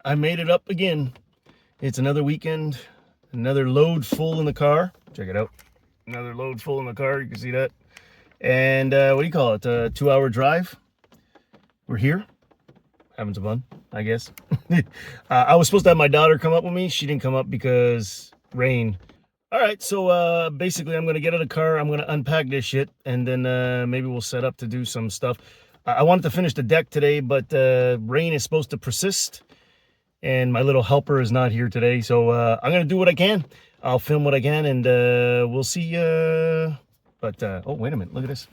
I made it up again. It's another weekend, another load full in the car. Check it out. Another load full in the car, you can see that. And what do you call it? A 2-hour drive. We're here, having some fun, I guess. I was supposed to have my daughter come up with me. She didn't come up because rain. All right, so basically I'm gonna get out of the car, I'm gonna unpack this shit, and then maybe we'll set up to do some stuff. I wanted to finish the deck today, but rain is supposed to persist, and my little helper is not here today, so I'm gonna do what I can. I'll film what I can, and we'll see. But oh, wait a minute, look at this.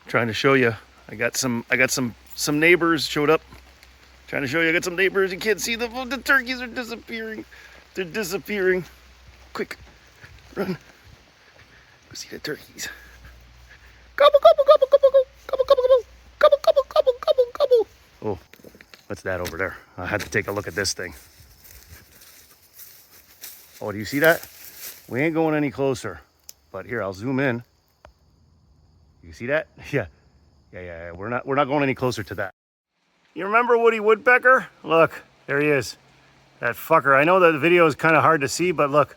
Trying to show you, I got some neighbors showed up. Trying to show you, I got some neighbors. You can't see them. Oh, the turkeys are disappearing. They're disappearing. Quick, run. Go see the turkeys. Gobble, gobble, gobble, gobble, gobble, gobble, gobble, gobble, gobble, gobble, gobble. Oh, what's that over there? I had to take a look at this thing. Oh, do you see that? We ain't going any closer. But here, I'll zoom in. You see that? Yeah. We're not going any closer to that. You remember Woody Woodpecker? Look, there he is. That fucker. I know that the video is kind of hard to see, but look.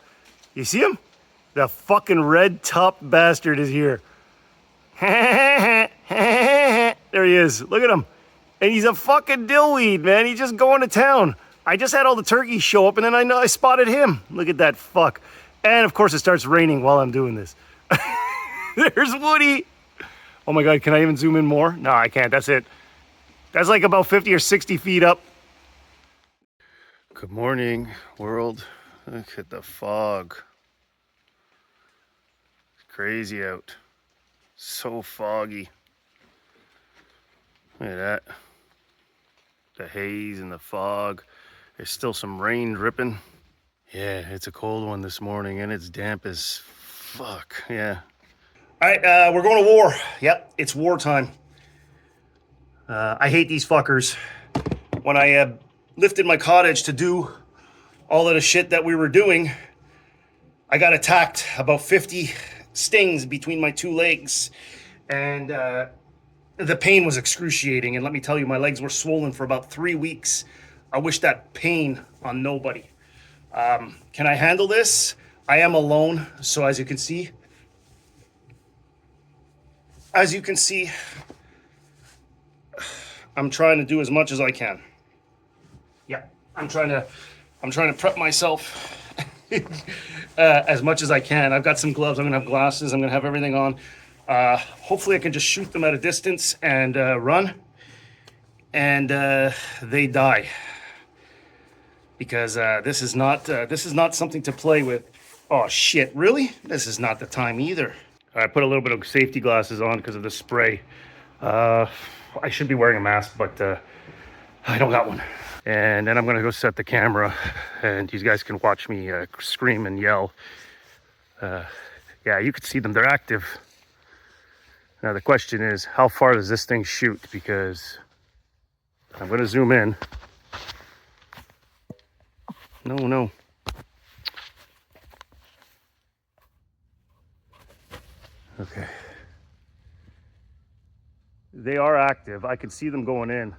You see him? The fucking red top bastard is here. There he is. Look at him. And he's a fucking dillweed, man. He's just going to town. I just had all the turkeys show up, and then I spotted him. Look at that fuck. And of course it starts raining while I'm doing this. There's Woody. Oh my God, can I even zoom in more? No, I can't. That's it. That's like about 50 or 60 feet up. Good morning, world. Look at the fog. It's crazy out. So foggy. Look at that. The haze and the fog. There's still some rain dripping. Yeah, it's a cold one this morning and it's damp as fuck. Yeah. All right, we're going to war. Yep, it's wartime. I hate these fuckers. When I lifted my cottage to do all of the shit that we were doing, I got attacked. About 50 stings between my two legs. And the pain was excruciating. And let me tell you, my legs were swollen for about 3 weeks. I wish that pain on nobody. Can I handle this? I am alone. So as you can see, I'm trying to do as much as I can. Yeah, I'm trying to prep myself as much as I can. I've got some gloves. I'm gonna have glasses. I'm gonna have everything on. Hopefully I can just shoot them at a distance and run, and they die. Because this is not something to play with. Oh shit! Really? This is not the time either. I put a little bit of safety glasses on because of the spray. I should be wearing a mask, but I don't got one. And then I'm gonna go set the camera, and you guys can watch me scream and yell. Yeah, you can see them. They're active. Now the question is, how far does this thing shoot? Because I'm gonna zoom in. No. Okay. They are active. I can see them going in.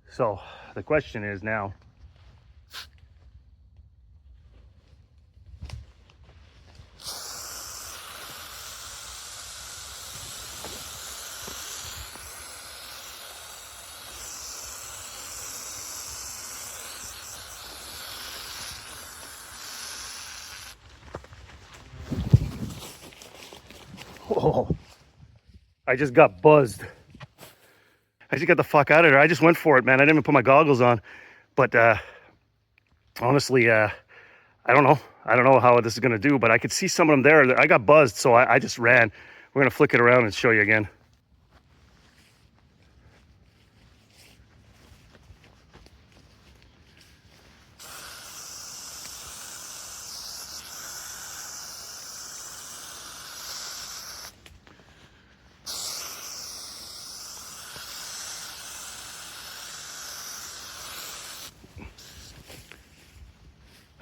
So the question is now, whoa, I just got buzzed. I just got the fuck out of there. I just went for it, man. I didn't even put my goggles on. But honestly, I don't know. I don't know how this is going to do, but I could see some of them there. I got buzzed, so I just ran. We're going to flick it around and show you again.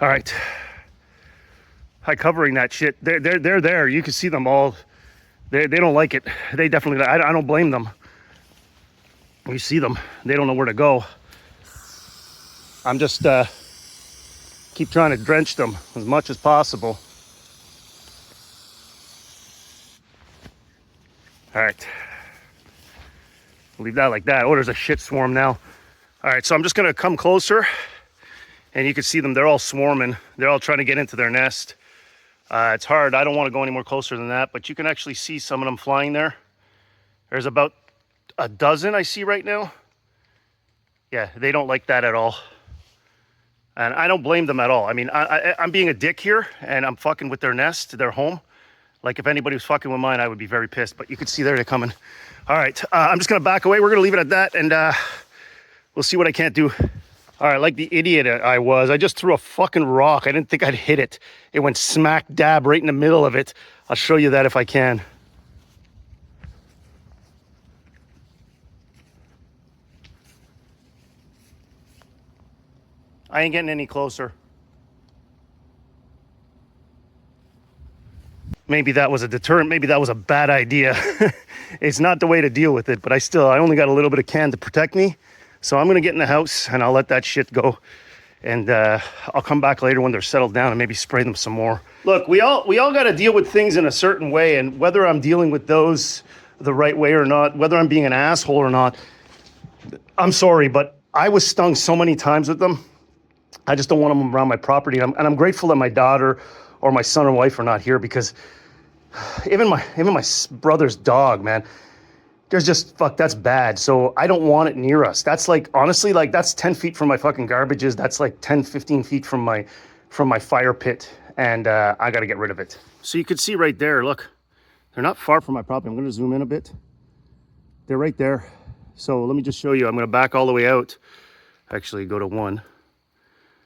All right, by covering that shit, they're there. You can see them all. They don't like it. They definitely. I don't blame them. You see them, they don't know where to go. I'm just keep trying to drench them as much as possible. All right, leave that like that. Oh, there's a shit swarm now. All right, so I'm just gonna come closer, and you can see them, they're all swarming. They're all trying to get into their nest. It's hard, I don't wanna go any more closer than that, but you can actually see some of them flying there. There's about a dozen I see right now. Yeah, they don't like that at all. And I don't blame them at all. I mean, I'm being a dick here, and I'm fucking with their nest, their home. Like, if anybody was fucking with mine, I would be very pissed. But you can see there they're coming. All right, I'm just gonna back away. We're gonna leave it at that, and we'll see what I can't do. All right, like the idiot I was, I just threw a fucking rock. I didn't think I'd hit it. It went smack dab right in the middle of it. I'll show you that if I can. I ain't getting any closer. Maybe that was a deterrent. Maybe that was a bad idea. It's not the way to deal with it, but I only got a little bit of can to protect me. So I'm gonna get in the house and I'll let that shit go. And I'll come back later when they're settled down and maybe spray them some more. Look, we all got to deal with things in a certain way, and whether I'm dealing with those the right way or not, whether I'm being an asshole or not, I'm sorry, but I was stung so many times with them. I just don't want them around my property. And I'm grateful that my daughter or my son or wife are not here, because even my brother's dog, man, there's just, fuck, that's bad. So I don't want it near us. That's like, honestly, like that's 10 feet from my fucking garbages. That's like 10, 15 feet from my fire pit. And I got to get rid of it. So you can see right there, look, they're not far from my property. I'm going to zoom in a bit. They're right there. So let me just show you. I'm going to back all the way out. Actually, go to 1.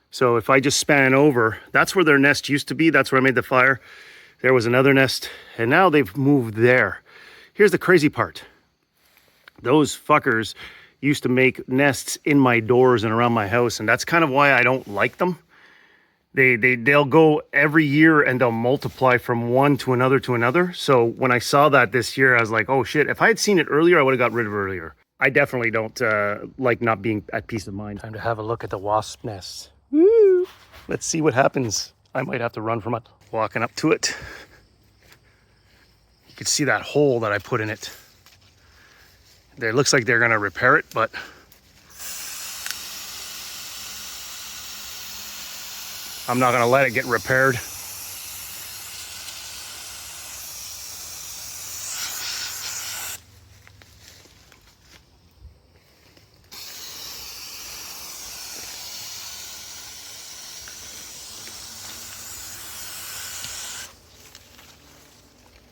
So if I just span over, that's where their nest used to be. That's where I made the fire. There was another nest, and now they've moved there. Here's the crazy part. Those fuckers used to make nests in my doors and around my house, and that's kind of why I don't like them. They'll go every year and they'll multiply from one to another to another. So when I saw that this year, I was like, oh shit, if I had seen it earlier, I would have got rid of it earlier. I definitely don't like not being at peace of mind. Time to have a look at the wasp nest. Woo! Let's see what happens. I might have to run from it. Walking up to it. You can see that hole that I put in it. It looks like they're gonna repair it, but I'm not gonna let it get repaired.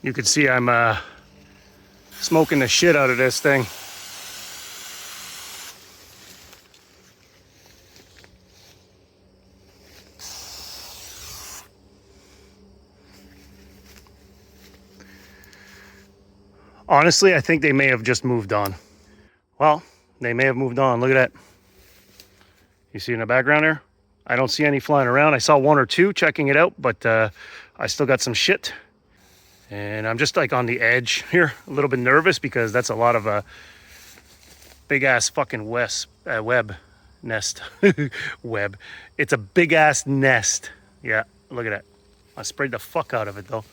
You can see I'm smoking the shit out of this thing. Honestly, I think they may have just moved on. Well, they may have moved on. Look at that. You see in the background there? I don't see any flying around. I saw 1 or 2 checking it out, but I still got some shit. And I'm just like on the edge here, a little bit nervous because that's a lot of big ass fucking web nest. Web. It's a big ass nest. Yeah, look at that. I sprayed the fuck out of it though.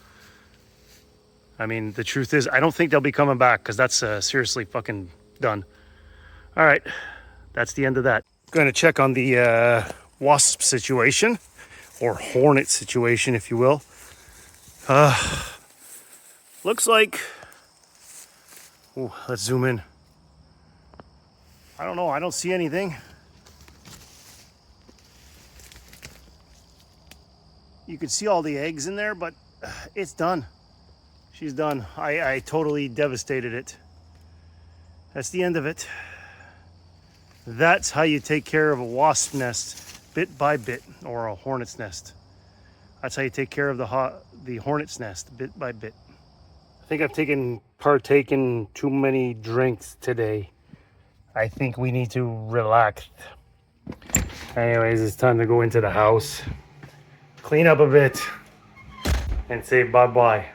I mean, the truth is, I don't think they'll be coming back because that's seriously fucking done. All right, that's the end of that. Going to check on the wasp situation, or hornet situation, if you will. Looks like, ooh, let's zoom in. I don't know, I don't see anything. You can see all the eggs in there, but it's done. She's done. I totally devastated it. That's the end of it. That's how you take care of a wasp nest, bit by bit, or a hornet's nest. That's how you take care of the hornet's nest, bit by bit. I think I've partaken too many drinks today. I think we need to relax. Anyways, it's time to go into the house, clean up a bit, and say bye-bye.